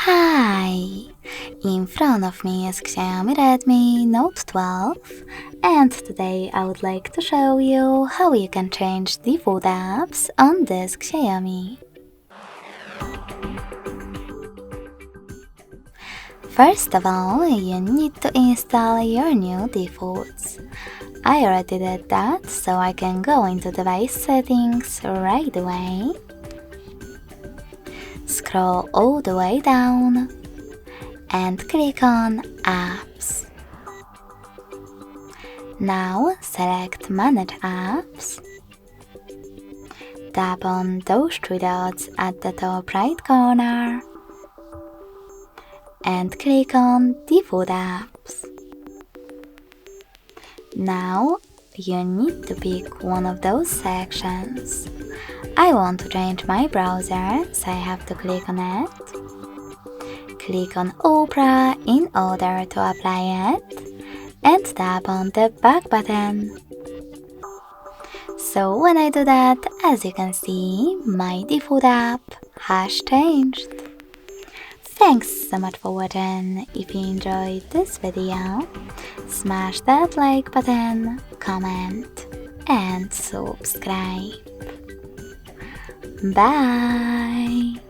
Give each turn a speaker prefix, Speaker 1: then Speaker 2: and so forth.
Speaker 1: Hi! In front of me is Xiaomi Redmi Note 12, and today I would like to show you how you can change default apps on this Xiaomi. First of all, you need to install your new defaults. I already did that, so I can go into device settings right away. Scroll all the way down and click on Apps. Now select Manage Apps. Tap on those three dots at the top right corner and click on Default Apps. Now you need to pick one of those sections. I want to change my browser, so I have to click on it. Click on Opera in order to apply it, and tap on the back button. So when I do that, as you can see, my default app has changed. Thanks so much for watching. If you enjoyed this video, smash that like button, comment and subscribe. Bye!